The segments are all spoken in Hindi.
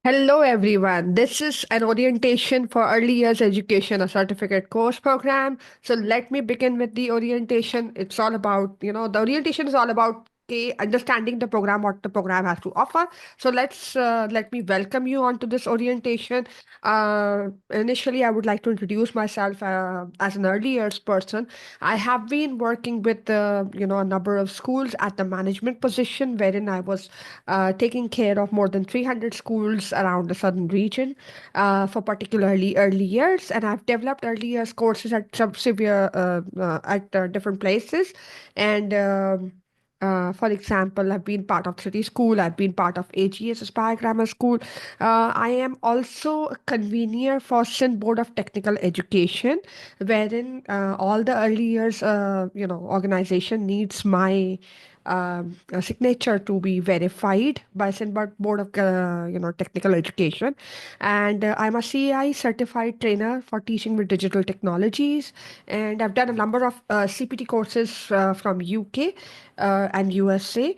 Hello, everyone. This is an orientation for early years education, a certificate course program. So let me begin with the orientation. It's all about, the orientation is all about understanding the program, what the program has to offer. So let me welcome you onto this orientation. Initially, I would like to introduce myself as an early years person. I have been working with, a number of schools at the management position, wherein I was taking care of more than 300 schools around the southern region for particularly early years. And I've developed early years courses at some severe at different places. And for example, I've been part of City School, I've been part of AGS Aspire Grammar School. I am also a convener for Sindh Board of Technical Education, wherein all the early years, organization needs my signature to be verified by Sindh Board of Technical Education, and I'm a CAI certified trainer for teaching with digital technologies, and I've done a number of CPT courses from UK and USA.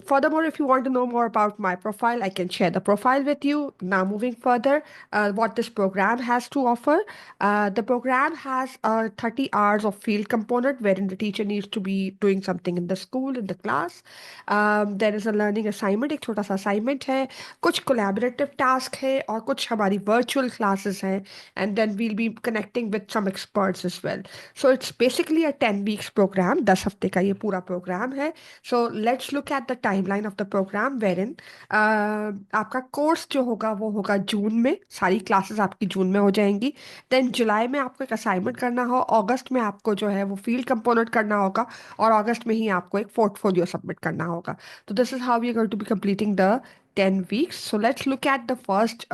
Furthermore, if you want to know more about my profile, I can share the profile with you. Now, moving further, what this program has to offer. The program has 30 hours of field component wherein the teacher needs to be doing something in the school, in the class. There is a learning assignment, एक छोटा सा assignment है, कुछ collaborative task है और कुछ हमारी virtual classes हैं, and then we'll be connecting with some experts as well. So it's basically a 10 weeks program, 10 हफ्ते का ये पूरा program है. So let's look at the timeline of the program wherein आपका कोर्स जो होगा वो होगा जून में, सारी क्लासेस आपकी जून में हो जाएंगी. देन जुलाई में आपको एक असाइनमेंट करना हो, अगस्त में आपको जो है वो फील्ड कंपोनेंट करना होगा, और अगस्त में ही आपको एक पोर्टफोलियो सबमिट करना होगा. तो this is how we are going to be completing the 10 weeks. So let's look at the first,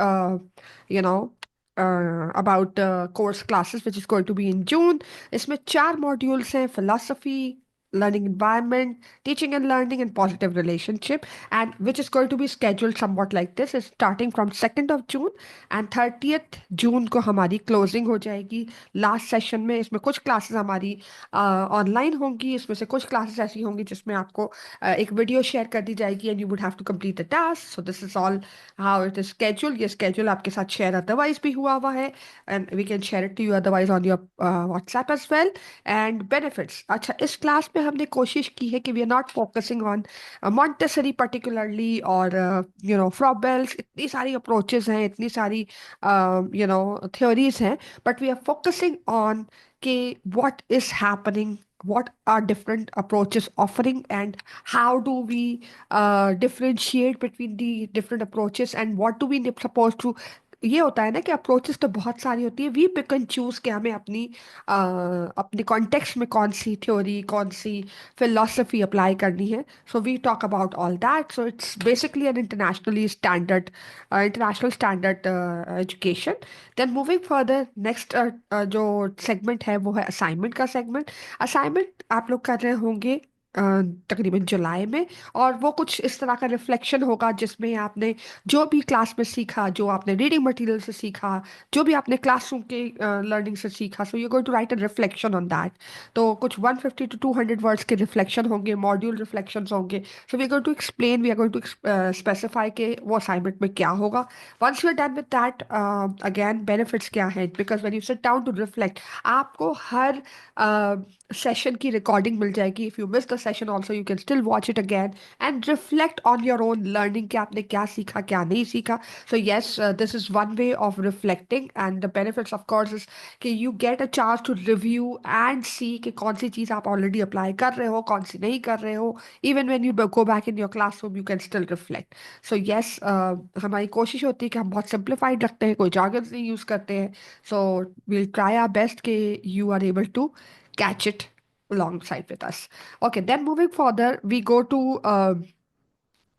you know, about course classes, which is going to be in June. इसमें 4 modules हैं: philosophy, learning environment, teaching and learning, and positive relationship, and which is going to be scheduled somewhat like this. It's starting from 2nd of June, and 30th June को हमारी closing हो जाएगी. लास्ट सेशन में इसमें कुछ क्लासेस हमारी ऑनलाइन होंगी, इसमें से कुछ क्लासेस ऐसी होंगी जिसमें आपको एक वीडियो शेयर कर दी जाएगी, and you would have to complete the task. So this is all how it is schedule. ये स्केड्यूल आपके साथ शेयर अदरवाइज भी हुआ है, and we can share it to you otherwise on your WhatsApp as well. And benefits, अच्छा, इस क्लास में हमने कोशिश की है कि we are not focusing on Montessori particularly, और फ्रॉबेल्स, इतनी सारी अप्रोचेस हैं, इतनी सारी theories हैं, but we are focusing on what is happening, what are different approaches offering, and how do we differentiate between the different approaches, and what do we supposed to. ये होता है ना कि अप्रोचेस तो बहुत सारी होती है, वी पिक एंड चूज कि हमें अपने कॉन्टेक्स्ट में कौन सी थ्योरी, कौन सी फिलोसफी अप्लाई करनी है. So we talk about all that. So it's basically an international standard education. Then moving further, next जो सेगमेंट है वो है असाइनमेंट का सेगमेंट. असाइनमेंट आप लोग कर रहे होंगे अ, तकरीबन जुलाई में, और वो कुछ इस तरह का रिफ्लेक्शन होगा जिसमें आपने जो भी क्लास में सीखा, जो आपने रीडिंग मटेरियल से सीखा, जो भी आपने क्लासरूम के लर्निंग से सीखा, so you going to write a reflection on that. तो कुछ 150 to 200 वर्ड्स के रिफ्लेक्शन होंगे, मॉड्यूल रिफ्लेक्शंस होंगे. So we are going to explain, we are going to specify के वो असाइनमेंट में क्या होगा. Once you are done with that, again benefits क्या है, because when you sit down to reflect, आपको हर सेशन की रिकॉर्डिंग मिल जाएगी. If you miss the session also you can still watch it again and reflect on your own learning कि आपने क्या सीखा, क्या नहीं सीखा. So yes, this is one way of reflecting, and the benefits, of course, is कि you get a chance to review and see कि कौन सी चीज़ आप already apply कर रहे हो, कौन सी नहीं कर रहे हो. Even when you go back in your classroom, you can still reflect. So yes, हमारी कोशिश होती है कि हम बहुत simplified रखते हैं, कोई jargons नहीं use करते हैं. So we'll try our best कि you are able to catch it alongside with us. Okay, then moving further, we go to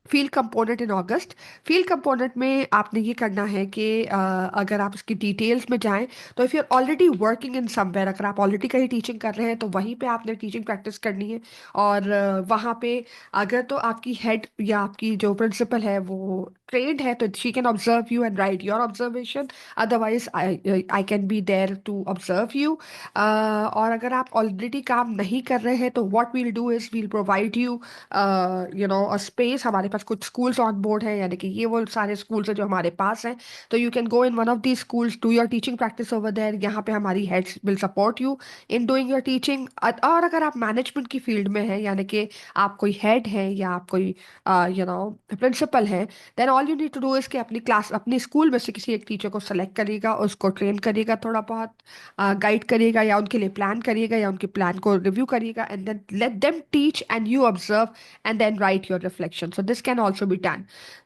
field component in August. Field component में आपने ये करना है कि अगर आप इसकी डिटेल्स में जाएं, तो if you are already working in somewhere, अगर आप ऑलरेडी कहीं टीचिंग कर रहे हैं तो वहीं पे आपने टीचिंग प्रैक्टिस करनी है. और वहाँ पे अगर तो आपकी हेड या आपकी जो प्रिंसिपल है वो ट्रेंड है, तो she can observe you and write your observation. Otherwise I can be there to observe you. और अगर आप ऑलरेडी काम नहीं कर रहे हैं तो what we'll do is we'll provide you a space. हमारे पास कुछ स्कूल्स ऑन बोर्ड हैं, यानी कि ये वो सारे स्कूल्स हैं जो हमारे पास हैं। तो you can go in one of the schools, do your teaching practice over there. यहाँ पे हमारी heads will support you in doing your teaching. और अगर आप मैनेजमेंट की फील्ड में हैं, यानी कि आप कोई हेड हैं या आप कोई प्रिंसिपल हैं, then all you need to do is कि अपनी क्लास, अपनी स्कूल में से किसी एक टीचर को सेलेक्ट करिएगा, उसको ट्रेन करिएगा, थोड़ा बहुत गाइड करिएगा, या उनके लिए प्लान करिएगा, या उनके प्लान को रिव्यू करिएगा, and then let them teach and you observe and then write your reflection. So this can also be done.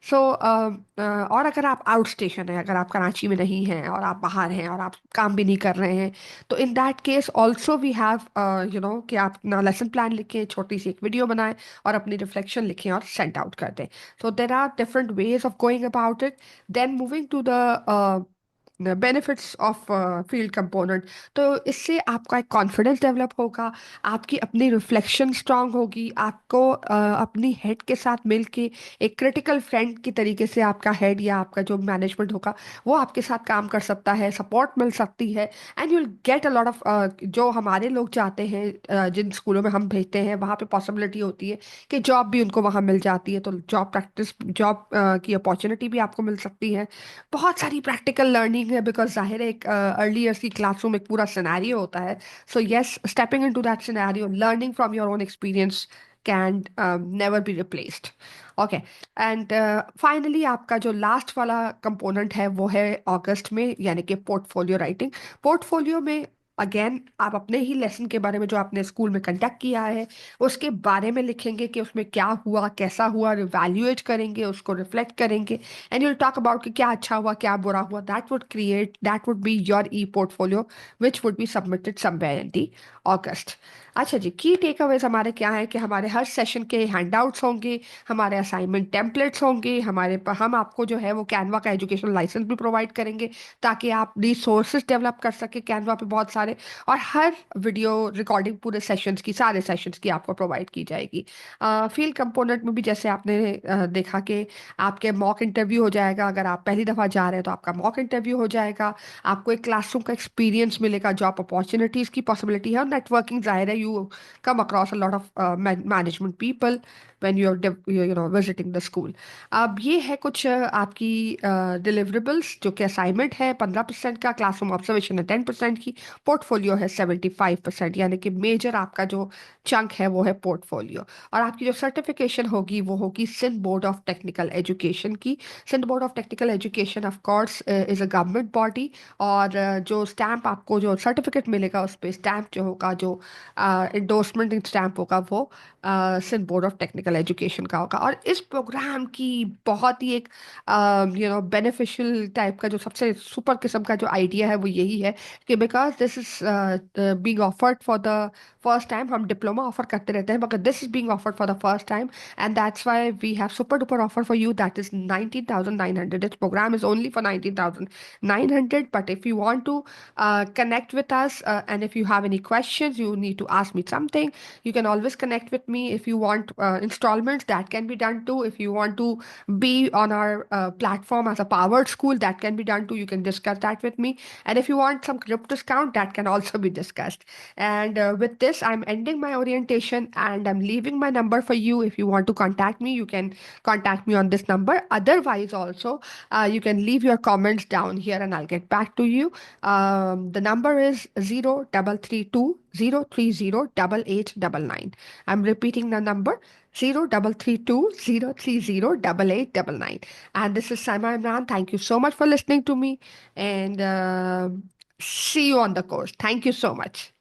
So और अगर आप आउट स्टेशन है, अगर आप कराची में नहीं हैं और आप बाहर हैं और आप काम भी नहीं कर रहे हैं, तो in that case also we have कि आप अपना लेसन प्लान लिखें, छोटी सी एक वीडियो बनाएं और अपनी रिफ्लेक्शन लिखें और सेंड आउट कर दें। So there are different ways of going about it. Then moving to the benefits of field component. तो इससे आपका एक कॉन्फिडेंस डेवलप होगा, आपकी अपनी रिफ्लेक्शन स्ट्रांग होगी, आपको अपनी हेड के साथ मिलके एक क्रिटिकल फ्रेंड की तरीके से आपका हेड या आपका जो मैनेजमेंट होगा वो आपके साथ काम कर सकता है, सपोर्ट मिल सकती है। And you will get a lot of, जो हमारे लोग चाहते हैं, जिन स्कूलों में हम भेजते हैं वहाँ पे पॉसिबिलिटी होती है कि जॉब भी उनको वहाँ मिल जाती है, तो जॉब प्रैक्टिस, जॉब की अपॉर्चुनिटी भी आपको मिल सकती है। बहुत सारी प्रैक्टिकल लर्निंग है, बिकॉज जाहिर है एक अर्ली ईयर्स की क्लासरूम एक पूरा सिनेरियो होता है। So yes, stepping into that scenario, learning from your own experience can never be replaced. Okay. And finally आपका जो लास्ट वाला कंपोनेंट है वो है अगस्त में, यानी कि पोर्टफोलियो राइटिंग। पोर्टफोलियो में अगेन आप अपने ही लेसन के बारे में जो आपने स्कूल में कंडक्ट किया है उसके बारे में लिखेंगे कि उसमें क्या हुआ, कैसा हुआ, रिवैल्यूएट करेंगे, उसको रिफ्लेक्ट करेंगे, एंड यूल टॉक अबाउट कि क्या अच्छा हुआ, क्या बुरा हुआ। That would be your E portfolio which would be submitted somewhere in the August. अच्छा जी, की टेक अवेज हमारे क्या है कि हमारे हर सेशन के हैंडआउट्स होंगे, हमारे असाइनमेंट टेम्पलेट्स होंगे, हम आपको जो है वो कैनवा का एजुकेशन लाइसेंस भी प्रोवाइड करेंगे ताकि आप रिसोर्सेज डेवलप कर सके कैनवा पे बहुत सारे। और हर वीडियो रिकॉर्डिंग पूरे सेशंस की, सारे सेशंस की आपको प्रोवाइड की जाएगी। फील्ड कंपोनेंट में भी जैसे आपने देखा कि आपके मॉक इंटरव्यू हो जाएगा, अगर आप पहली दफ़ा जा रहे हैं तो आपका मॉक इंटरव्यू हो जाएगा, आपको एक क्लासरूम का एक्सपीरियंस मिलेगा, जॉब अपॉर्चुनिटीज़ की पॉसिबिलिटी है, और नेटवर्किंग जाहिर है, you come across a lot of management people when you're visiting the school. अब ये है कुछ आपकी डिलीवरेबल्स जो कि असाइनमेंट है 15% का, क्लासरूम ऑब्जर्वेशन है 10% की, पोर्टफोलियो है 75%, यानी कि मेजर आपका जो चंक है वो है पोर्टफोलियो। और आपकी जो सर्टिफिकेशन होगी वो होगी Sindh board of technical education की। Sindh board of technical education of course is a government body, और जो स्टैंप आपको, जो सर्टिफिकेट मिलेगा उस पर स्टैंप जो होगा, जो इंडोर्समेंट स्टैम्प होगा, वो Sindh board of technical education का होगा। और इस प्रोग्राम की बहुत ही एक बेनिफिशियल टाइप का जो सबसे सुपर किस्म का जो आइडिया है वो यही है कि because this is being offered for the first time. हम डिप्लोमा ऑफर करते रहते हैं, मगर this is being offered for the first time, and that's why we have super duper offer for you, that is 19,900. This program is only for 19,900, but if you want to connect with us, and if you have any questions, you need to ask me something, you can always connect with me. If you want installments, that can be done too. If you want to be on our platform as a powered school, that can be done too. You can discuss that with me. And if you want some group discount, that can also be discussed. And with this, I'm ending my orientation and I'm leaving my number for you. If you want to contact me, you can contact me on this number. Otherwise, also, you can leave your comments down here and I'll get back to you. The number is 0332 030 8899. I'm repeating the number 0332 030 8899. And this is Saima Imran. Thank you so much for listening to me, and see you on the course. Thank you so much.